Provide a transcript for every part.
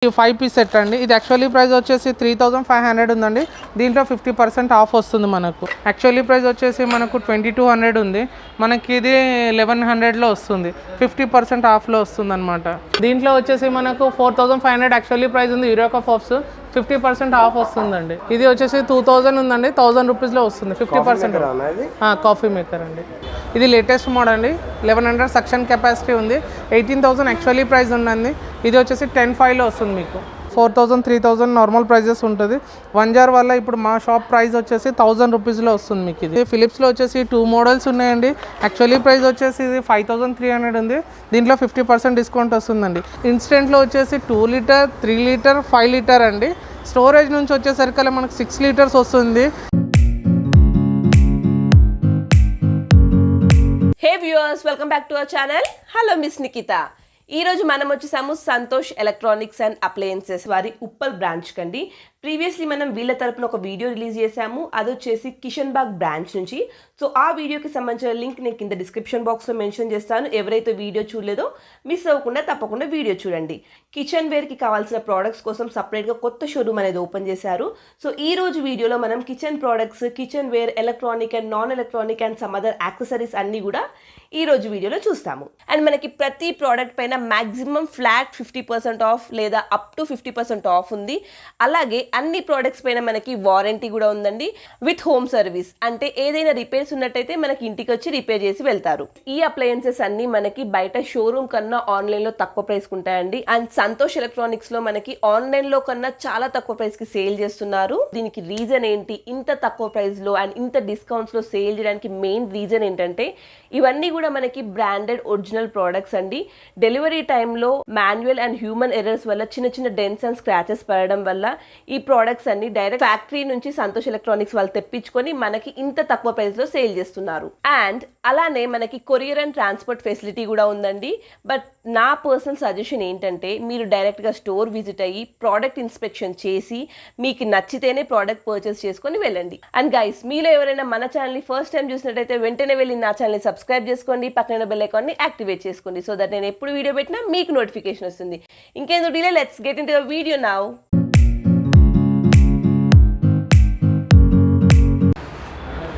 5 piece set అండి. ఇది actually price వచ్చేసి 3500 ఉందండి. దీంట్లో 50% ఆఫ్ వస్తుంది మనకు. యాక్చువల్లీ ప్రైస్ వచ్చేసి మనకు 2200 ఉంది, మనకి ఇది 1100లో వస్తుంది. 50% ఆఫ్లో వస్తుంది అనమాట. దీంట్లో వచ్చేసి మనకు 4500 యాక్చువల్లీ ప్రైస్ ఉంది. యూరోకా ఫాప్స్ 50% ఆఫ్ వస్తుందండి. ఇది వచ్చేసి 2000 ఉందండి, 1000 రూపీస్లో వస్తుంది. 50% కాఫీ మేకర్ అండి. ఇది లేటెస్ట్ మోడల్ అండి. 1100 సక్షన్ కెపాసిటీ ఉంది. 18000 యాక్చువల్లీ ప్రైస్ ఉందండి. ఇది వచ్చేసి 10.5లో వస్తుంది మీకు. 4000 3000 నార్మల్ ప్రైజెస్ ఉంటుంది. 1 జార్ వల్ల ఇప్పుడు మా షాప్ ప్రైస్ వచ్చేసి 1000 రూపీస్లో వస్తుంది మీకు. ఇది ఫిలిప్స్లో వచ్చేసి 2 మోడల్స్ ఉన్నాయండి. యాక్చువల్లీ ప్రైస్ వచ్చేసి ఇది 5300 ఉంది. దీంట్లో 50% డిస్కౌంట్ వస్తుందండి. ఇన్స్టెంట్లో వచ్చేసి 2 లీటర్ 3 లీటర్ 5 లీటర్ అండి. స్టోరేజ్ నుంచి వచ్చేసరికి మనకు 6 లీటర్స్ వస్తుంది. హే viewers, welcome back to our channel. Hello miss Nikita. ఈ రోజు మనం వచ్చేసాము సంతోష్ ఎలక్ట్రానిక్స్ అండ్ అప్లయన్సెస్ వారి ఉప్పల్ బ్రాంచ్ కండి. ప్రీవియస్లీ మనం వీళ్ళ తరపున ఒక వీడియో రిలీజ్ చేసాము, అది వచ్చేసి కిషన్ బాగ్ బ్రాంచ్ నుంచి. సో ఆ వీడియోకి సంబంధించిన లింక్ నేను కింద డిస్క్రిప్షన్ బాక్స్లో మెన్షన్ చేస్తాను. ఎవరైతే వీడియో చూడలేదో మిస్ అవ్వకుండా తప్పకుండా వీడియో చూడండి. కిచెన్ వేర్కి కావాల్సిన ప్రోడక్ట్స్ కోసం సపరేట్గా కొత్త షోరూమ్ అనేది ఓపెన్ చేశారు. సో ఈ రోజు వీడియోలో మనం kitchen products, kitchen ware, electronic and non electronic and some other accessories అన్నీ కూడా ఈ రోజు వీడియోలో చూస్తాము. అండ్ మనకి ప్రతి ప్రోడక్ట్ పైన మ్యాక్సిమం ఫ్లాట్ 50% ఆఫ్ లేదా అప్ టు 50% ఆఫ్ ఉంది. అలాగే అన్ని ప్రోడక్ట్స్ పైన మనకి వారంటీ కూడా ఉందండి, విత్ హోమ్ సర్వీస్. అంటే ఏదైనా రిపేర్స్ ఉన్నట్టయితే మనకి ఇంటికి వచ్చి రిపేర్ చేసి వెళ్తారు. ఈ అప్లయన్సెస్ అన్ని మనకి బయట షోరూమ్ కన్నా ఆన్లైన్ లో తక్కువ ప్రైస్ ఉంటాయండి. అండ్ సంతోష్ ఎలక్ట్రానిక్స్ లో మనకి ఆన్లైన్ లో కన్నా చాలా తక్కువ ప్రైస్ కి సేల్ చేస్తున్నారు. దీనికి రీజన్ ఏంటి, ఇంత తక్కువ ప్రైస్ లో అండ్ ఇంత డిస్కౌంట్స్ లో సేల్ చేయడానికి మెయిన్ రీజన్ ఏంటంటే ఇవన్నీ కూడా మనకి బ్రాండెడ్ ఒరిజినల్ ప్రోడక్ట్స్ అండి. డెలివరీ టైంలో మాన్యువల్ అండ్ హ్యూమన్ ఎర్రర్స్ వల్ల చిన్న చిన్న డెన్స్ అండ్ స్క్రాచెస్ పడడం వల్ల ఈ ప్రోడక్ట్స్ అన్ని డైరెక్ట్ ఫ్యాక్టరీ నుంచి సంతోష్ ఎలక్ట్రానిక్స్ వాళ్ళు తెప్పించుకొని మనకి ఇంత తక్కువ ప్రైస్ లో సేల్ చేస్తున్నారు. అండ్ అలానే మనకి కొరియర్ అండ్ ట్రాన్స్పోర్ట్ ఫెసిలిటీ కూడా ఉందండి. బట్ నా పర్సనల్ సజెషన్ ఏంటంటే మీరు డైరెక్ట్ గా స్టోర్ విజిట్ అయ్యి ప్రోడక్ట్ ఇన్స్పెక్షన్ చేసి మీకు నచ్చితేనే ప్రోడక్ట్ పర్చేస్ చేసుకొని వెళ్ళండి. అండ్ గైస్, మీలో ఎవరైనా మన ఛానల్ ని ఫస్ట్ టైం చూసినట్టయితే వెంటనే వెళ్ళి నా ఛానల్ ని సబ్స్క్రైబ్ చేసుకోండి, పక్కన బెల్ ఐకాన్ ని యాక్టివేట్ చేసుకోండి, సో దట్ నేను ఎప్పుడు వీడియో పెట్టినా మీకు నోటిఫికేషన్ వస్తుంది. ఇంకేందుకు delay, let's get into the video now.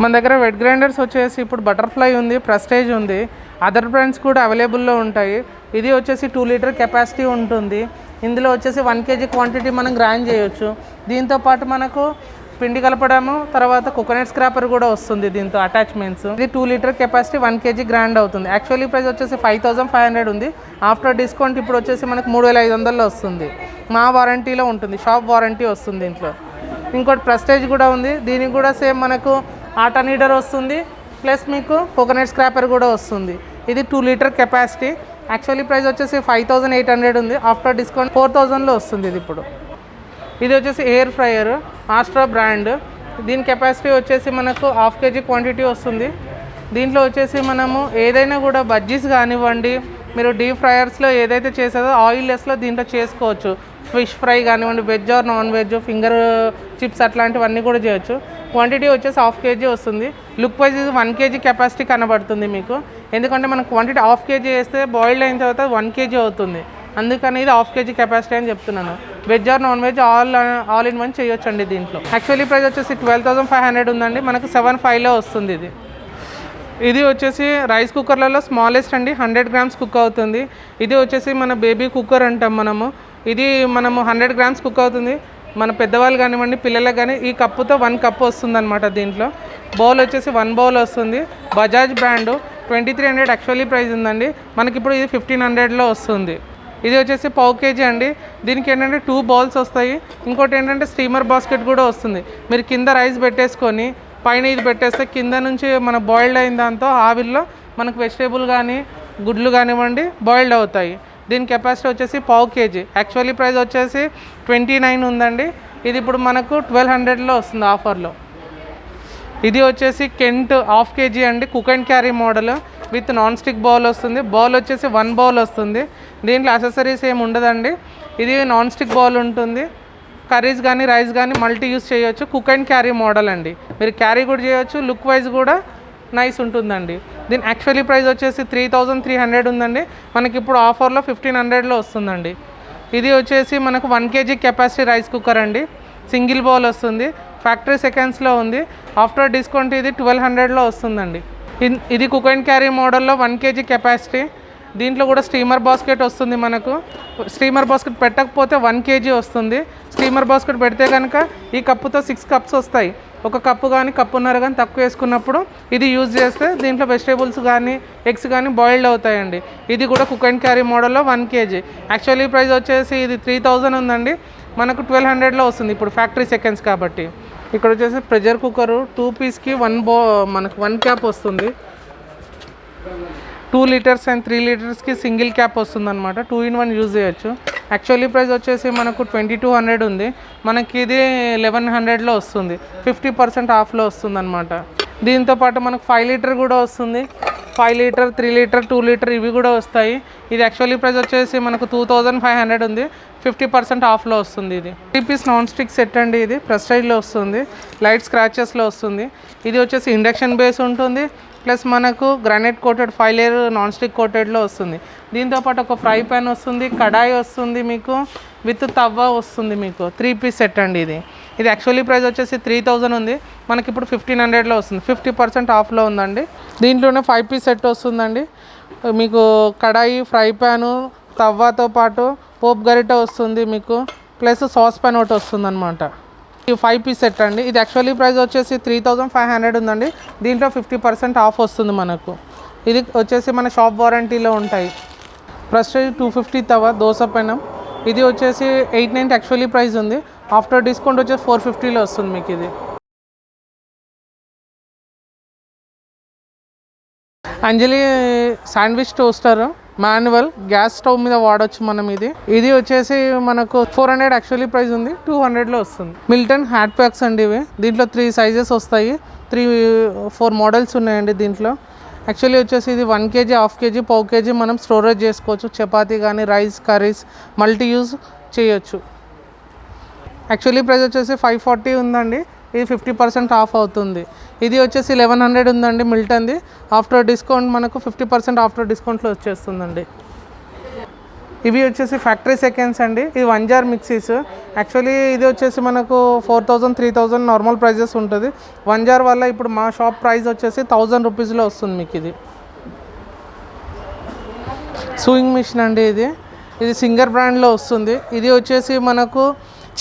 మన దగ్గర వెట్ గ్రైండర్స్ వచ్చేసి ఇప్పుడు బటర్ఫ్లై ఉంది, ప్రెస్టేజ్ ఉంది, అదర్ బ్రాండ్స్ కూడా అవైలబుల్లో ఉంటాయి. ఇది వచ్చేసి 2 లీటర్ కెపాసిటీ ఉంటుంది. ఇందులో వచ్చేసి 1 kg క్వాంటిటీ మనం గ్రైండ్ చేయొచ్చు. దీంతోపాటు మనకు పిండి కలపడము, తర్వాత కోకోనట్ స్క్రాపర్ కూడా వస్తుంది దీంతో అటాచ్మెంట్స్. ఇది 2 లీటర్ కెపాసిటీ 1 kg గ్రైండ్ అవుతుంది. యాక్చువల్లీ ప్రైస్ వచ్చేసి 5500 ఉంది. ఆఫ్టర్ డిస్కౌంట్ ఇప్పుడు వచ్చేసి మనకు 3500లో వస్తుంది. మా వారంటీలో ఉంటుంది, షాప్ వారంటీ వస్తుంది దీంట్లో. ఇంకోటి ప్రెస్టేజ్ కూడా ఉంది. దీనికి కూడా సేమ్ మనకు ఆటా నీడర్ వస్తుంది, ప్లస్ మీకు కోకోనట్ స్క్రాపర్ కూడా వస్తుంది. ఇది 2 లీటర్ కెపాసిటీ. యాక్చువల్లీ ప్రైస్ వచ్చేసి 5800 ఉంది. ఆఫ్టర్ డిస్కౌంట్ 4000లో వస్తుంది ఇది ఇప్పుడు. ఇది వచ్చేసి ఎయిర్ ఫ్రైయర్, ఆస్ట్రా బ్రాండ్. దీని కెపాసిటీ వచ్చేసి మనకు 1/2 kg క్వాంటిటీ వస్తుంది. దీంట్లో వచ్చేసి మనము ఏదైనా కూడా బజ్జీస్ కానివ్వండి, మీరు డీప్ ఫ్రైయర్స్లో ఏదైతే చేసేదో ఆయిల్ లెస్లో దీంట్లో చేసుకోవచ్చు. ఫిష్ ఫ్రై కానివ్వండి, veg or non veg, finger chips అట్లాంటివన్నీ కూడా చేయొచ్చు. క్వాంటిటీ వచ్చేసి 1/2 kg వస్తుంది. లుక్ వైజ్ ఇది 1 kg కెపాసిటీ కనబడుతుంది మీకు. ఎందుకంటే మనం క్వాంటిటీ 1/2 kg వేస్తే బాయిల్డ్ అయిన తర్వాత 1 kg అవుతుంది. అందుకని ఇది 1/2 kg కెపాసిటీ అని చెప్తున్నాను. Veg or non veg all in one చేయొచ్చు అండి దీంట్లో. యాక్చువల్లీ ప్రైస్ వచ్చేసి 12500 ఉందండి, మనకు 7500లో వస్తుంది ఇది. ఇది వచ్చేసి రైస్ కుక్కర్లలో స్మాలెస్ట్ అండి, 100 grams కుక్ అవుతుంది. ఇది వచ్చేసి మన బేబీ కుక్కర్ అంటాం మనము. ఇది మనము 100 grams కుక్ అవుతుంది. మన పెద్దవాళ్ళు కానివ్వండి, పిల్లలకు కానీ ఈ కప్పుతో 1 కప్ వస్తుంది అనమాట. దీంట్లో బౌల్ వచ్చేసి 1 బౌల్ వస్తుంది. బజాజ్ బ్రాండు 2300 యాక్చువల్లీ ప్రైస్ ఉందండి, మనకి ఇప్పుడు ఇది 1500లో వస్తుంది. ఇది వచ్చేసి 1/2 kg అండి. దీనికి ఏంటంటే 2 బౌల్స్ వస్తాయి. ఇంకోటి ఏంటంటే స్టీమర్ బాస్కెట్ కూడా వస్తుంది. మీరు కింద రైస్ పెట్టేసుకొని పైన ఇది పెట్టేస్తే కింద నుంచి మన బాయిల్డ్ అయిన దాంతో ఆవిరిలో మనకు వెజిటేబుల్ కానీ గుడ్లు కానివ్వండి బాయిల్డ్ అవుతాయి. దీని కెపాసిటీ వచ్చేసి 1/2 kg. యాక్చువల్లీ ప్రైస్ వచ్చేసి 29 ఉందండి. ఇది ఇప్పుడు మనకు 1200లో వస్తుంది ఆఫర్లో. ఇది వచ్చేసి కెంట్ 1/2 kg అండి, cook and carry model with non stick bowl వస్తుంది. బౌల్ వచ్చేసి 1 బౌల్ వస్తుంది. దీంట్లో అసెసరీస్ ఏమి ఉండదండి. ఇది నాన్ స్టిక్ బౌల్ ఉంటుంది. కర్రీస్ కానీ రైస్ కానీ మల్టీ యూస్ చేయొచ్చు. కుక్ అండ్ క్యారీ మోడల్ అండి, మీరు క్యారీ కూడా చేయొచ్చు. లుక్ వైజ్ కూడా నైస్ ఉంటుందండి. దీని యాక్చువల్లీ ప్రైస్ వచ్చేసి 3300 ఉందండి, మనకి ఇప్పుడు ఆఫర్లో 1500లో వస్తుందండి. ఇది వచ్చేసి మనకు 1 kg కెపాసిటీ రైస్ కుక్కర్ అండి, సింగిల్ బౌల్ వస్తుంది, ఫ్యాక్టరీ సెకండ్స్లో ఉంది. ఆఫ్టర్ డిస్కౌంట్ ఇది 1200లో వస్తుందండి. ఇది కుక్ అండ్ క్యారీ మోడల్లో 1 kg కెపాసిటీ. దీంట్లో కూడా స్టీమర్ బాస్కెట్ వస్తుంది మనకు. స్టీమర్ బాస్కెట్ పెట్టకపోతే 1 kg వస్తుంది. స్టీమర్ బాస్కెట్ పెడితే కనుక ఈ కప్పుతో 6 కప్స్ వస్తాయి. ఒక కప్పు కానీ కప్పున్నర కానీ తక్కువ వేసుకున్నప్పుడు ఇది యూజ్ చేస్తే దీంట్లో వెజిటేబుల్స్ కానీ ఎగ్స్ కానీ బాయిల్డ్ అవుతాయండి. ఇది కూడా కుక్ అండ్ క్యారీ మోడల్లో 1 kg. యాక్చువల్లీ ప్రైస్ వచ్చేసి ఇది 3000 ఉందండి, మనకు 1200లో వస్తుంది ఇప్పుడు ఫ్యాక్టరీ సెకండ్స్ కాబట్టి. ఇక్కడ వచ్చేసి ప్రెషర్ కుక్కరు 2 పీస్కి మనకు 1 క్యాప్ వస్తుంది. 2 లీటర్స్ అండ్ 3 లీటర్స్కి సింగిల్ క్యాప్ వస్తుంది అనమాట. 2 in 1 యూజ్ చేయొచ్చు. యాక్చువల్లీ ప్రైస్ వచ్చేసి మనకు 2200 ఉంది, మనకి ఇది 1100లో వస్తుంది. 50% ఆఫ్లో వస్తుంది అనమాట. దీంతోపాటు మనకు 5 లీటర్ కూడా వస్తుంది. 5 లీటర్, 3 లీటర్, 2 లీటర్ ఇవి కూడా వస్తాయి. ఇది యాక్చువల్లీ ప్రైస్ వచ్చేసి మనకు 2500 ఉంది, 50% ఆఫ్లో వస్తుంది. ఇది 3 పీస్ నాన్ స్టిక్ సెట్ అండి, ఇది ప్రెస్టైజ్లో వస్తుంది, లైట్ స్క్రాచెస్లో వస్తుంది. ఇది వచ్చేసి ఇండక్షన్ బేస్ ఉంటుంది, ప్లస్ మనకు granite coated 5 layer non stick కోటెడ్లో వస్తుంది. దీంతోపాటు ఒక ఫ్రై ప్యాన్ వస్తుంది, కడాయి వస్తుంది మీకు, విత్ తవ్వ వస్తుంది మీకు. 3 పీస్ సెట్ అండి ఇది. ఇది యాక్చువల్లీ ప్రైస్ వచ్చేసి 3000 ఉంది, మనకి ఇప్పుడు 1500లో వస్తుంది. 50% ఆఫ్లో ఉందండి. దీంట్లోనే 5 పీస్ సెట్ వస్తుందండి మీకు. కడాయి, ఫ్రై ప్యాను, తవ్వతో పాటు పోప్ గరిట వస్తుంది మీకు, ప్లస్ సాస్ ప్యాన్ ఒకటి వస్తుంది అనమాట. ఈ 5 పీస్ సెట్ అండి. ఇది యాక్చువల్లీ ప్రైస్ వచ్చేసి 3500 ఉందండి, దీంట్లో 50% ఆఫ్ వస్తుంది మనకు. ఇది వచ్చేసి మన షాప్ వారంటీలో ఉంటాయి. ప్రెస్టేజ్ 250 తవ దోశ పెనం, ఇది వచ్చేసి 890 యాక్చువల్లీ ప్రైస్ ఉంది, ఆఫ్టర్ డిస్కౌంట్ వచ్చేసి 450లో వస్తుంది మీకు. ఇది Anjali sandwich toaster manual, gas stove మీద వాడచ్చు మనం. ఇది వచ్చేసి మనకు 400 యాక్చువల్లీ ప్రైస్ ఉంది, 200లో వస్తుంది. మిల్టన్ హ్యాట్ ప్యాక్స్ అండి ఇవి. దీంట్లో 3 సైజెస్ వస్తాయి, 4 మోడల్స్ ఉన్నాయండి దీంట్లో. యాక్చువల్లీ వచ్చేసి ఇది 1 kg, హాఫ్ kg, పావు kg మనం స్టోరేజ్ చేసుకోవచ్చు. చపాతీ కానీ రైస్, కర్రీస్ మల్టీ యూజ్ చేయొచ్చు. యాక్చువల్లీ ప్రైస్ వచ్చేసి 540 ఉందండి, ఇది 50% ఆఫ్ అవుతుంది. ఇది వచ్చేసి 1100 ఉందండి మిల్టన్ది, ఆఫ్టర్ డిస్కౌంట్ మనకు 50% ఆఫ్టర్ డిస్కౌంట్లో వచ్చేస్తుందండి. ఇవి వచ్చేసి ఫ్యాక్టరీ సెకండ్స్ అండి, ఇది 1 జార్ మిక్సీస్. యాక్చువల్లీ ఇది వచ్చేసి మనకు 4000, 3000 నార్మల్ ప్రైజెస్ ఉంటుంది. 1 జార్ వల్ల ఇప్పుడు మా షాప్ ప్రైస్ వచ్చేసి 1000 రూపీస్లో వస్తుంది మీకు. ఇది సూయింగ్ మిషన్ అండి, ఇది సింగర్ బ్రాండ్లో వస్తుంది. ఇది వచ్చేసి మనకు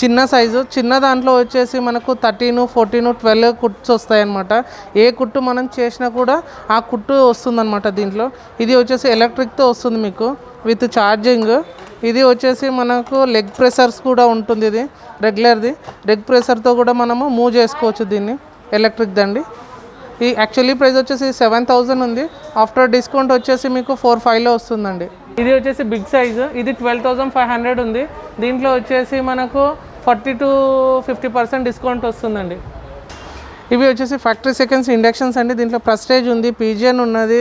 చిన్న సైజు, చిన్న దాంట్లో వచ్చేసి మనకు 13, 14, 12 కుట్స్ వస్తాయన్నమాట. ఏ కుట్టు మనం చేసినా కూడా ఆ కుట్టు వస్తుందన్నమాట దీంట్లో. ఇది వచ్చేసి ఎలక్ట్రిక్తో వస్తుంది మీకు, విత్ ఛార్జింగ్. ఇది వచ్చేసి మనకు లెగ్ ప్రెషర్స్ కూడా ఉంటుంది, ఇది రెగ్యులర్ది. లెగ్ ప్రెషర్తో కూడా మనము మూవ్ చేసుకోవచ్చు దీన్ని, ఎలక్ట్రిక్ దండి. ఈ యాక్చువల్లీ ప్రైస్ వచ్చేసి 7000 ఉంది, ఆఫ్టర్ డిస్కౌంట్ వచ్చేసి మీకు 45లో వస్తుందండి. ఇది వచ్చేసి బిగ్ సైజు, ఇది 12500 ఉంది, దీంట్లో వచ్చేసి మనకు 40 to 50% డిస్కౌంట్ వస్తుందండి. ఇవి వచ్చేసి ఫ్యాక్టరీ సెకండ్స్ ఇండక్షన్స్ అండి. దీంట్లో ప్రెస్టేజ్ ఉంది, పీజియన్ ఉన్నది,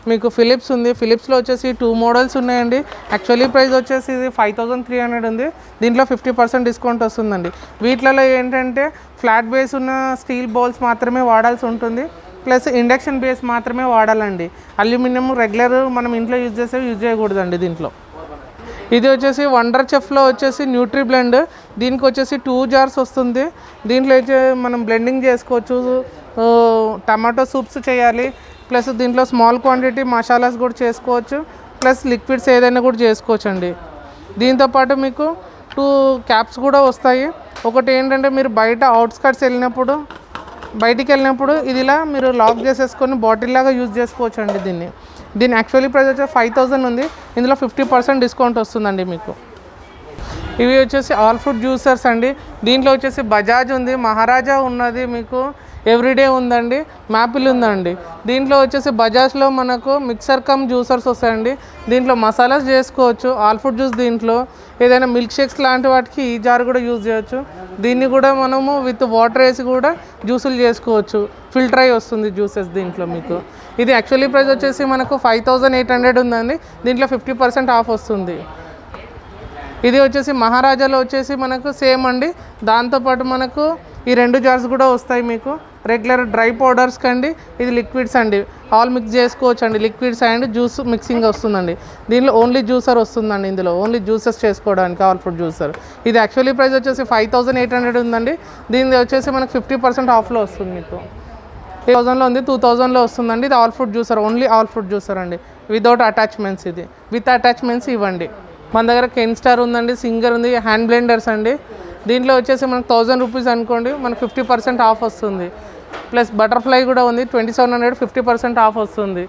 మీకు ఫిలిప్స్ ఉంది. ఫిలిప్స్లో వచ్చేసి 2 మోడల్స్ ఉన్నాయండి. యాక్చువల్లీ ప్రైస్ వచ్చేసి ఇది 5300 ఉంది, దీంట్లో 50% డిస్కౌంట్ వస్తుందండి. వీటిలలో ఏంటంటే ఫ్లాట్ బేస్ ఉన్న స్టీల్ బౌల్స్ మాత్రమే వాడాల్సి ఉంటుంది, ప్లస్ ఇండక్షన్ బేస్ మాత్రమే వాడాలండి. అల్యూమినియం రెగ్యులర్ మనం ఇంట్లో యూజ్ చేయకూడదండి దీంట్లో. ఇది వచ్చేసి వండర్ చెఫ్లో వచ్చేసి న్యూట్రీ బ్లెండ్, దీనికి వచ్చేసి 2 జార్స్ వస్తుంది. దీంట్లో అయితే మనం బ్లెండింగ్ చేసుకోవచ్చు, టమాటో సూప్స్ చేయాలి, ప్లస్ దీంట్లో స్మాల్ క్వాంటిటీ మసాలాస్ కూడా చేసుకోవచ్చు, ప్లస్ లిక్విడ్స్ ఏదైనా కూడా చేసుకోవచ్చు అండి. దీంతోపాటు మీకు 2 క్యాప్స్ కూడా వస్తాయి. ఒకటి ఏంటంటే మీరు బయట అవుట్స్కట్స్ బయటికి వెళ్ళినప్పుడు ఇది ఇలా మీరు లాక్ చేసేసుకొని బాటిల్ లాగా యూజ్ చేసుకోవచ్చు అండి. దీని యాక్చువల్లీ ప్రైస్ వచ్చి 5000 ఉంది, ఇందులో 50% డిస్కౌంట్ వస్తుందండి మీకు. ఇవి వచ్చేసి ఆల్ ఫ్రూట్ జ్యూసర్స్ అండి. దీంట్లో వచ్చేసి బజాజ్ ఉంది, మహారాజా ఉన్నది, మీకు ఎవ్రీడే ఉందండి, మ్యాపిల్ ఉందండి. దీంట్లో వచ్చేసి బజాజ్లో మనకు మిక్సర్ కమ్ జ్యూసర్స్ వస్తాయండి. దీంట్లో మసాలాస్ చేసుకోవచ్చు, ఆల్ ఫ్రూట్ జ్యూస్, దీంట్లో ఏదైనా మిల్క్ షేక్స్ లాంటి వాటికి ఈ జార్ కూడా యూజ్ చేయొచ్చు. దీన్ని కూడా మనము విత్ వాటర్ వేసి కూడా జ్యూసులు చేసుకోవచ్చు, ఫిల్టర్ అయి వస్తుంది జ్యూసెస్ దీంట్లో మీకు. ఇది యాక్చువల్లీ ప్రైస్ వచ్చేసి మనకు 5800 ఉందండి, దీంట్లో 50% ఆఫ్ వస్తుంది. ఇది వచ్చేసి మహారాజాలో వచ్చేసి మనకు సేమ్ అండి, దాంతోపాటు మనకు ఈ 2 జార్స్ కూడా వస్తాయి మీకు. రెగ్యులర్ డ్రై పౌడర్స్ కండి, ఇది లిక్విడ్స్ అండి. ఆల్ మిక్స్ చేసుకోవచ్చు అండి. లిక్విడ్స్ అండ్ జ్యూస్ మిక్సింగ్ వస్తుందండి. దీనిలో ఓన్లీ జ్యూసర్ వస్తుందండి. ఇందులో ఓన్లీ జ్యూసెస్ చేసుకోవడానికి ఆల్ ఫ్రూట్ జ్యూసర్. ఇది యాక్చువల్లీ ప్రైస్ వచ్చేసి 5800 ఉందండి. దీని వచ్చేసి మనకు 50% ఆఫ్లో వస్తుంది. మీకు 1000లో ఉంది, 2000లో వస్తుందండి. ఇది all fruit juicer, only all fruit juicer అండి, వితౌట్ అటాచ్మెంట్స్. ఇది విత్ అటాచ్మెంట్స్ ఇవ్వండి. మన దగ్గర కెన్ స్టార్ ఉందండి, సింగర్ ఉంది, హ్యాండ్ బ్లెండర్స్ అండి. దీంట్లో వచ్చేసి మనకు 1000 రూపీస్ అనుకోండి, మనకు 50% ఆఫ్ వస్తుంది. ప్లస్ బటర్ఫ్లై కూడా ఉంది, 2700, 50% ఆఫ్ వస్తుంది.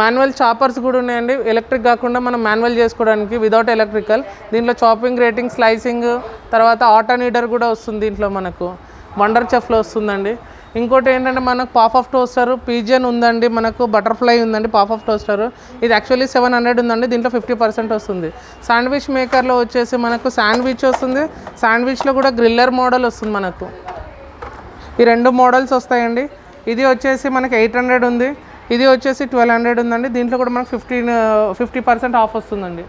మాన్యువల్ చాపర్స్ కూడా ఉన్నాయండి, ఎలక్ట్రిక్ కాకుండా మనం మాన్యువల్ చేసుకోవడానికి వితౌట్ ఎలక్ట్రికల్. దీంట్లో చాపింగ్, రేటింగ్, స్లైసింగ్, తర్వాత ఆటో నీడర్ కూడా వస్తుంది. దీంట్లో మనకు వండర్ చెఫ్లో వస్తుందండి. ఇంకోటి ఏంటంటే మనకు పాప్ ఆఫ్ టోస్టర్, పీజియన్ ఉందండి, మనకు బటర్ఫ్లై ఉందండి, పాప్ ఆఫ్ టోస్టర్. ఇది యాక్చువల్లీ 700 ఉందండి, దీంట్లో 50% వస్తుంది. శాండ్విచ్ మేకర్లో వచ్చేసి మనకు శాండ్విచ్ వస్తుంది. శాండ్విచ్లో కూడా గ్రిల్లర్ మోడల్ వస్తుంది మనకు. ఈ 2 మోడల్స్ వస్తాయండి. ఇది వచ్చేసి మనకి 800 ఉంది, ఇది వచ్చేసి 1200 ఉందండి. దీంట్లో కూడా మనకు 50% ఆఫ్ వస్తుందండి.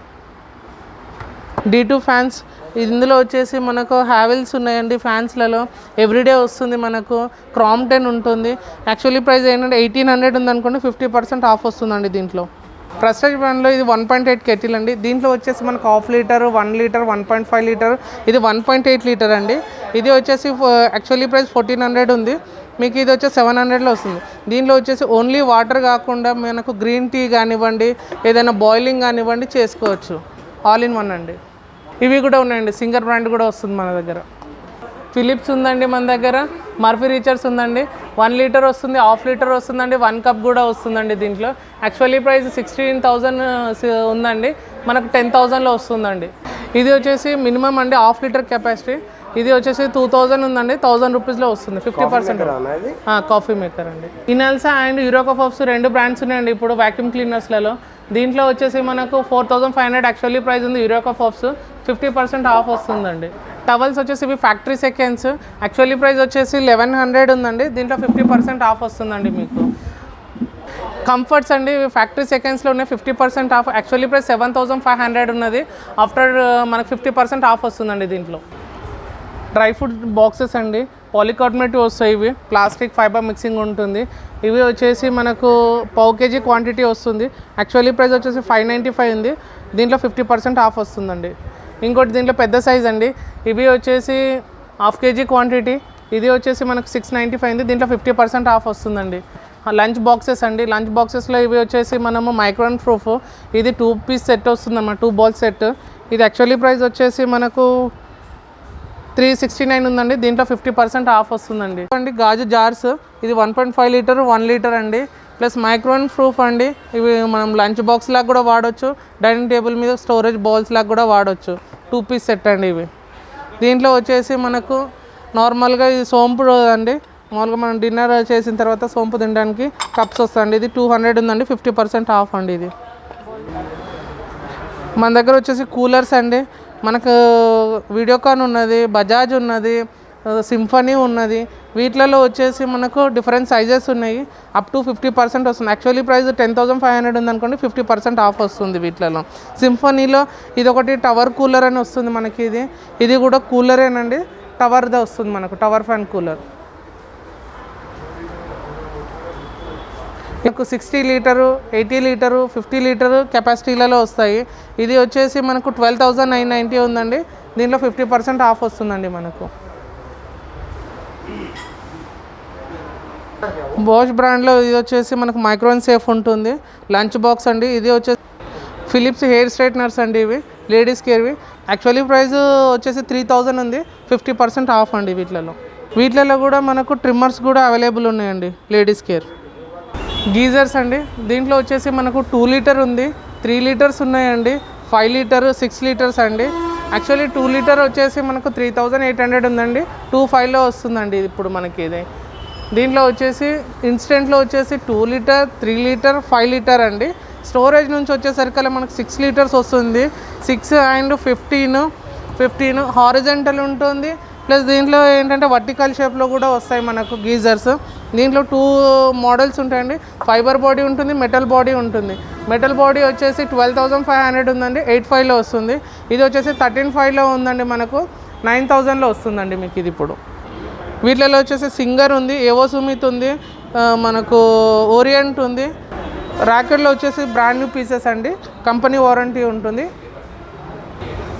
D2 ఫ్యాన్స్, ఇందులో వచ్చేసి మనకు హ్యావెల్స్ ఉన్నాయండి. ఫ్యాన్స్లలో ఎవ్రీడే వస్తుంది మనకు. క్రాంప్టన్ ఉంటుంది. యాక్చువల్లీ ప్రైస్ ఏంటంటే 1800 ఉందనుకోండి, 50% ఆఫ్ వస్తుందండి. దీంట్లో ప్రెస్టేజ్ బ్రాండ్లో ఇది 1.8 కెటిల్ అండి. దీంట్లో వచ్చేసి మనకు 1/2 లీటర్, 1 లీటర్, 1.5 లీటర్, ఇది 1.8 లీటర్ అండి. ఇది వచ్చేసి యాక్చువల్లీ ప్రైస్ 1400 ఉంది, మీకు ఇది వచ్చేసి 700లో వస్తుంది. దీనిలో వచ్చేసి ఓన్లీ వాటర్ కాకుండా మనకు గ్రీన్ టీ కానివ్వండి, ఏదైనా బాయిలింగ్ కానివ్వండి చేసుకోవచ్చు. ఆల్ ఇన్ వన్ అండి. ఇవి కూడా ఉన్నాయండి, సింగర్ బ్రాండ్ కూడా వస్తుంది మన దగ్గర. ఫిలిప్స్ ఉందండి మన దగ్గర. మర్ఫీ రీచర్స్ ఉందండి, 1 లీటర్ వస్తుంది, 1/2 లీటర్ వస్తుందండి, 1 కప్ కూడా వస్తుందండి. దీంట్లో యాక్చువల్లీ ప్రైస్ 16,000 ఉందండి, మనకు 10,000లో వస్తుందండి. ఇది వచ్చేసి మినిమం అండి 1/2 లీటర్ కెపాసిటీ. ఇది వచ్చేసి 2000 ఉందండి, 1000 రూపీస్లో వస్తుంది, 50% కాఫీ మేకర్ అండి. ఇనల్సా అండ్ యూరోకా పఫ్స్ 2 బ్రాండ్స్ ఉన్నాయండి ఇప్పుడు వ్యాక్యూమ్ క్లీనర్స్లలో. దీంట్లో వచ్చేసి మనకు 4500 యాక్చువల్లీ ప్రైస్ ఉంది. యూరోకా పఫ్స్ 50% ఆఫ్ వస్తుందండి. టవల్స్ వచ్చేసి ఇవి ఫ్యాక్టరీ సెకండ్స్, యాక్చువల్లీ ప్రైస్ వచ్చేసి 1100 ఉందండి, దీంట్లో 50% ఆఫ్ వస్తుందండి మీకు. కంఫర్ట్స్ అండి, ఫ్యాక్టరీ సెకండ్స్లో ఉన్నాయి, 50% ఆఫ్. యాక్చువల్లీ ప్రైస్ 7500 ఉన్నది, ఆఫ్టర్ మనకు 50% ఆఫ్ వస్తుందండి. దీంట్లో డ్రై ఫ్రూట్ బాక్సెస్ అండి, పాలికార్బోనేటివ్ వస్తాయి. ఇవి ప్లాస్టిక్ ఫైబర్ మిక్సింగ్ ఉంటుంది. ఇవి వచ్చేసి మనకు 1/2 kg క్వాంటిటీ వస్తుంది. యాక్చువల్లీ ప్రైస్ వచ్చేసి 595 ఉంది, దీంట్లో 50% ఆఫ్ వస్తుందండి. ఇంకోటి దీంట్లో పెద్ద సైజ్ అండి, ఇవి వచ్చేసి 1/2 kg క్వాంటిటీ, ఇది వచ్చేసి మనకు 695 ఉంది, దీంట్లో 50% ఆఫ్ వస్తుందండి. లంచ్ బాక్సెస్ అండి, లంచ్ బాక్సెస్లో ఇవి వచ్చేసి మనము మైక్రోన్ ప్రూఫ్, ఇది 2 పీస్ సెట్ వస్తుందన్నమాట, 2 బాల్ సెట్. ఇది యాక్చువల్లీ ప్రైస్ వచ్చేసి మనకు 369 ఉందండి, దీంట్లో 50% ఆఫ్ వస్తుందండి. అండి గాజు జార్స్, ఇది 1.5 లీటర్, 1 లీటర్ అండి, ప్లస్ మైక్రోన్ ప్రూఫ్ అండి. ఇవి మనం లంచ్ బాక్స్ లాగా కూడా వాడచ్చు, డైనింగ్ టేబుల్ మీద స్టోరేజ్ బౌల్స్ లాగా కూడా వాడచ్చు. 2 పీస్ సెట్ అండి ఇవి. దీంట్లో వచ్చేసి మనకు నార్మల్గా ఇది సోంపు అండి, మామూలుగా మనం డిన్నర్ చేసిన తర్వాత సోంపు తినడానికి కప్స్ వస్తాయండి. ఇది 200 ఉందండి, 50% ఆఫ్ అండి. ఇది మన దగ్గర వచ్చేసి కూలర్స్ అండి, మనకు వీడియోకాన్ ఉన్నది, బజాజ్ ఉన్నది, సింఫనీ ఉన్నది. వీటిలలో వచ్చేసి మనకు డిఫరెంట్ సైజెస్ ఉన్నాయి, అప్ టు 50% వస్తుంది. యాక్చువల్లీ ప్రైస్ 10,500 ఉందనుకోండి, 50% ఆఫ్ వస్తుంది వీటిలలో. సింఫనీలో ఇది ఒకటి టవర్ కూలర్ అని వస్తుంది మనకి. ఇది కూడా కూలరేనండి, టవర్దే వస్తుంది మనకు, టవర్ ఫ్యాన్ కూలర్. మనకు 60 లీటరు, 80 లీటరు, 50 లీటరు కెపాసిటీలలో వస్తాయి. ఇది వచ్చేసి మనకు 12,990 ఉందండి, దీంట్లో 50% ఆఫ్ వస్తుందండి మనకు. బోష్ బ్రాండ్లో ఇది వచ్చేసి మనకు మైక్రోన్ సేఫ్ ఉంటుంది, లంచ్ బాక్స్ అండి. ఇది వచ్చేసి ఫిలిప్స్ హెయిర్ స్ట్రైట్నర్స్ అండి, ఇవి లేడీస్ కేర్వి. యాక్చువల్లీ ప్రైస్ వచ్చేసి 3000 ఉంది, 50% ఆఫ్ అండి. వీటిలలో కూడా మనకు ట్రిమ్మర్స్ కూడా అవైలబుల్ ఉన్నాయండి, లేడీస్ కేర్. గీజర్స్ అండి, దీంట్లో వచ్చేసి మనకు 2 లీటర్ ఉంది, 3 లీటర్స్ ఉన్నాయండి, 5 లీటర్, 6 లీటర్స్ అండి. యాక్చువల్లీ 2 లీటర్ వచ్చేసి మనకు 3800 ఉందండి, 25లో వస్తుందండి ఇప్పుడు మనకి. దీంట్లో వచ్చేసి ఇన్స్టెంట్లో వచ్చేసి 2 లీటర్, 3 లీటర్, 5 లీటర్ అండి. స్టోరేజ్ నుంచి వచ్చేసరికి మనకు 6 లీటర్స్ వస్తుంది. 6 అండ్ 15 హారిజంటల్ ఉంటుంది. ప్లస్ దీంట్లో ఏంటంటే వర్టికల్ షేప్లో కూడా వస్తాయి మనకు గీజర్స్. దీంట్లో 2 మోడల్స్ ఉంటాయండి, ఫైబర్ బాడీ ఉంటుంది, మెటల్ బాడీ ఉంటుంది. మెటల్ బాడీ వచ్చేసి 12,500 ఉందండి, 85లో వస్తుంది. ఇది వచ్చేసి 13,500లో ఉందండి, మనకు 9,000లో వస్తుందండి మీకు. ఇది ఇప్పుడు వీటిలో వచ్చేసి సింగర్ ఉంది, ఏవో సుమిత్ ఉంది, మనకు ఓరియంట్ ఉంది. ర్యాకెట్లో వచ్చేసి బ్రాండ్ న్యూ పీసెస్ అండి, కంపెనీ వారంటీ ఉంటుంది.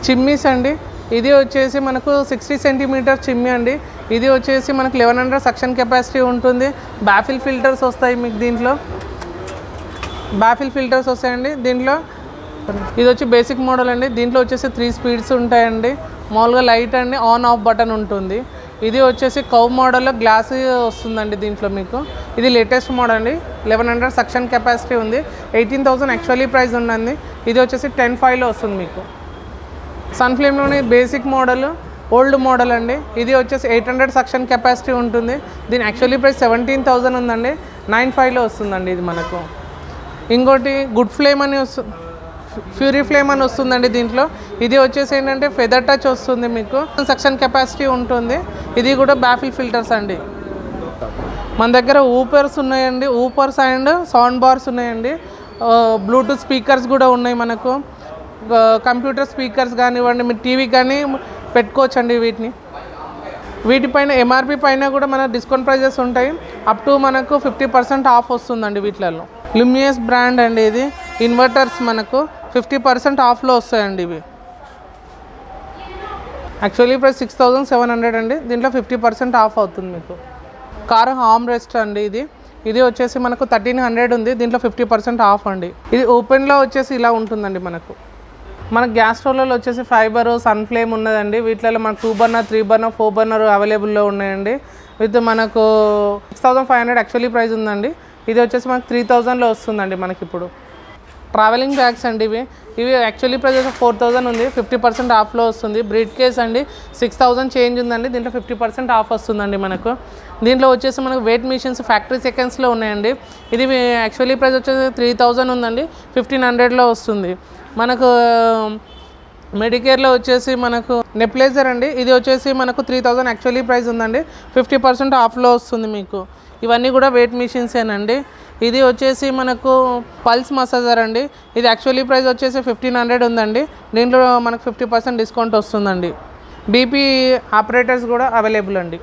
చిమ్మీస్ అండి, ఇది వచ్చేసి మనకు 60 సెంటీమీటర్ చిమ్మీ అండి. ఇది వచ్చేసి మనకు 1100 సక్షన్ కెపాసిటీ ఉంటుంది. బాఫిల్ ఫిల్టర్స్ వస్తాయి మీకు దీంట్లో, బాఫిల్ ఫిల్టర్స్ వస్తాయండి దీంట్లో. ఇది వచ్చి బేసిక్ మోడల్ అండి. దీంట్లో వచ్చేసి 3 స్పీడ్స్ ఉంటాయండి. మామూలుగా లైట్ అండి, ఆన్ ఆఫ్ బటన్ ఉంటుంది. ఇది వచ్చేసి కవ్ మోడల్లో గ్లాస్ వస్తుందండి దీంట్లో మీకు. ఇది లేటెస్ట్ మోడల్ అండి, 1100 సక్షన్ కెపాసిటీ ఉంది. 18,000 యాక్చువల్లీ ప్రైస్ ఉందండి. ఇది వచ్చేసి 10.5లో వస్తుంది మీకు. సన్ఫ్లేమ్లోని బేసిక్ మోడల్, ఓల్డ్ మోడల్ అండి. ఇది వచ్చేసి 800 సక్షన్ కెపాసిటీ ఉంటుంది. దీని యాక్చువల్లీ ప్రైస్ 17,000 ఉందండి. 9.5లో వస్తుందండి ఇది మనకు. ఇంకోటి గుడ్ ఫ్లేమ్ అని వస్తుంది, ఫ్యూరీ ఫ్లేమ్ అని వస్తుందండి దీంట్లో. ఇది వచ్చేసి ఏంటంటే ఫెదర్ టచ్ వస్తుంది మీకు, సక్షన్ కెపాసిటీ ఉంటుంది. ఇది కూడా బాఫిల్ ఫిల్టర్స్ అండి. మన దగ్గర ఊపర్స్ ఉన్నాయండి, ఊపర్స్ అండ్ సౌండ్ బార్స్ ఉన్నాయండి. బ్లూటూత్ స్పీకర్స్ కూడా ఉన్నాయి మనకు. కంప్యూటర్ స్పీకర్స్ కానివ్వండి, మీరు టీవీ కానీ పెట్టుకోవచ్చండి వీటిని. వీటిపైన ఎంఆర్పి పైన కూడా మన డిస్కౌంట్ ప్రైజెస్ ఉంటాయి. అప్ టు మనకు 50% ఆఫ్ వస్తుందండి వీటిలలో. లుమియస్ బ్రాండ్ అండి ఇది. ఇన్వర్టర్స్ మనకు 50% ఆఫ్లో వస్తాయండి ఇవి. యాక్చువల్లీ ప్రైస్ 6,700 అండి. దీంట్లో 50% ఆఫ్ అవుతుంది మీకు. కార్ హామ్ రెస్ట్ అండి ఇది. ఇది వచ్చేసి మనకు 1,300 ఉంది. దీంట్లో 50% ఆఫ్ అండి. ఇది ఓపెన్లో వచ్చేసి ఇలా ఉంటుందండి మనకు. మన గ్యాస్ స్టవ్లలో వచ్చేసి ఫైబర్, సన్ ఫ్లేమ్ ఉన్నదండి. వీటిలో మనకు 2 బర్నర్, 3 బర్నర్, 4 బర్నర్ అవైలబుల్లో ఉన్నాయండి. విత్ మనకు 6,500 యాక్చువల్లీ ప్రైస్ ఉందండి. ఇది వచ్చేసి మనకు 3,000లో వస్తుందండి మనకి ఇప్పుడు. ట్రావెలింగ్ బ్యాగ్స్ అండి ఇవి యాక్చువల్లీ ప్రైస్ 4,000 ఉంది. 50% ఆఫ్లో వస్తుంది. బ్రీడ్ కేస్ అండి 6,000 చేంజ్ ఉందండి. దీంట్లో 50% ఆఫ్ వస్తుందండి మనకు. దీంట్లో వచ్చేసి మనకు వెయిట్ మిషన్స్ ఫ్యాక్టరీ సెకండ్స్లో ఉన్నాయండి. ఇది యాక్చువల్లీ ప్రైస్ వచ్చేసి 3,000 ఉందండి. 1,500లో వస్తుంది మనకు. మెడికేర్లో వచ్చేసి మనకు నెప్లేజర్ అండి. ఇది వచ్చేసి మనకు 3,000 యాక్చువల్లీ ప్రైస్ ఉందండి. 50% ఆఫ్లో వస్తుంది మీకు. ఇవన్నీ కూడా వెయిట్ మిషన్సేనండి. ఇది వచ్చేసి మనకు పల్స్ మసాజర్ అండి. ఇది యాక్చువల్లీ ప్రైస్ వచ్చేసి 1,500 ఉందండి. దీంట్లో మనకు 50% డిస్కౌంట్ వస్తుందండి. బీపీ ఆపరేటర్స్ కూడా అవైలబుల్ అండి.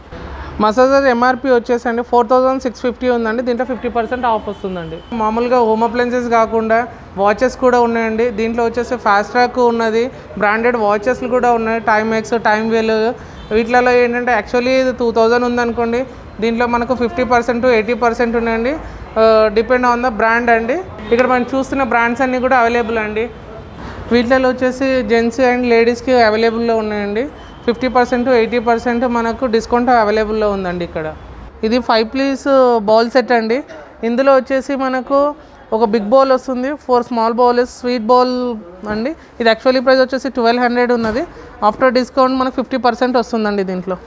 మసాజర్ ఎంఆర్పి వచ్చేసండి 4,650 ఉందండి. దీంట్లో 50% ఆఫ్ వస్తుందండి. మామూలుగా హోమ్ అప్లయన్సెస్ కాకుండా వాచెస్ కూడా ఉన్నాయండి. దీంట్లో వచ్చేసి ఫాస్ట్ ట్రాక్ ఉన్నది, బ్రాండెడ్ వాచెస్లు కూడా ఉన్నాయి. టైమెక్స్, టైమ్ వెల్. వీటిలలో ఏంటంటే యాక్చువల్లీ ఇది 2,000 ఉందనుకోండి. దీంట్లో మనకు 50% 80% ఉన్నాయండి. డిపెండ్ ఆన్ ద బ్రాండ్ అండి. ఇక్కడ మనం చూస్తున్న బ్రాండ్స్ అన్నీ కూడా అవైలబుల్ అండి. వీటిలో వచ్చేసి జెంట్స్ అండ్ లేడీస్కి అవైలబుల్లో ఉన్నాయండి. 50% 80% మనకు డిస్కౌంట్ అవైలబుల్లో ఉందండి ఇక్కడ. ఇది 5 పీస్ బౌల్ సెట్ అండి. ఇందులో వచ్చేసి మనకు ఒక బిగ్ బౌల్ వస్తుంది, 4 స్మాల్ బౌల్స్, స్వీట్ బౌల్ అండి. ఇది యాక్చువల్లీ ప్రైస్ వచ్చేసి 1,200 ఉన్నది. ఆఫ్టర్ డిస్కౌంట్ మనకు 50% వస్తుందండి దీంట్లో.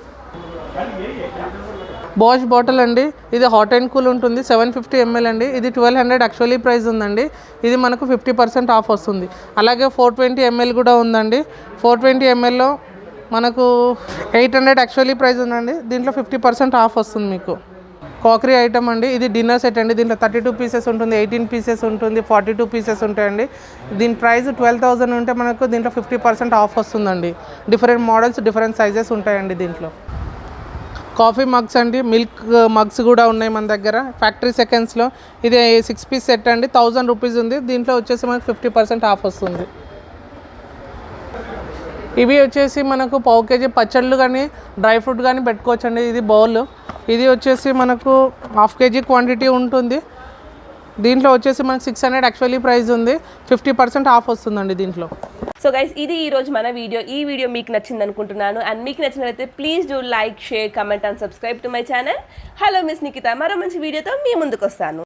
బాష్ బాటిల్ అండి. ఇది హాట్ అండ్ కూల్ ఉంటుంది, 750 ml అండి. ఇది 1,200 యాక్చువల్లీ ప్రైస్ ఉందండి. ఇది మనకు 50% ఆఫ్ వస్తుంది. అలాగే 420 ml కూడా ఉందండి. 420 mlలో మనకు 800 యాక్చువల్లీ ప్రైస్ ఉందండి. దీంట్లో 50% ఆఫ్ వస్తుంది మీకు. కాకరీ ఐటమ్ అండి. ఇది డిన్నర్ సెట్ అండి. దీంట్లో 32 పీసెస్ ఉంటుంది, 18 పీసెస్ ఉంటుంది, 42 పీసెస్ ఉంటాయండి. దీని ప్రైస్ 12,000 ఉంటే మనకు దీంట్లో 50% ఆఫ్ వస్తుందండి. డిఫరెంట్ మోడల్స్, డిఫరెంట్ సైజెస్ ఉంటాయండి దీంట్లో. కాఫీ మగ్స్ అండి, మిల్క్ మగ్స్ కూడా ఉన్నాయి మన దగ్గర ఫ్యాక్టరీ సెకండ్స్లో. ఇది 6 పీస్ సెట్ అండి, 1,000 రూపీస్ ఉంది. దీంట్లో వచ్చేసి మనకు 50% ఆఫ్ వస్తుంది. ఇవి వచ్చేసి మనకు 1/2 kg పచ్చళ్ళు కానీ డ్రై ఫ్రూట్ కానీ పెట్టుకోవచ్చండి. ఇది బౌల్. ఇది వచ్చేసి మనకు 1/2 kg క్వాంటిటీ ఉంటుంది. దీంట్లో వచ్చేసి మనకు 600 యాక్చువల్లీ ప్రైస్ ఉంది. 50% ఆఫ్ వస్తుందండి దీంట్లో. సో గైస్, ఇది ఈరోజు మన వీడియో. ఈ వీడియో మీకు నచ్చింది అనుకుంటున్నాను. అండ్ మీకు నచ్చినట్లయితే please do like, share, comment and subscribe to my channel. Hello miss Nikita. మరో మంచి వీడియోతో మీ ముందుకు వస్తాను.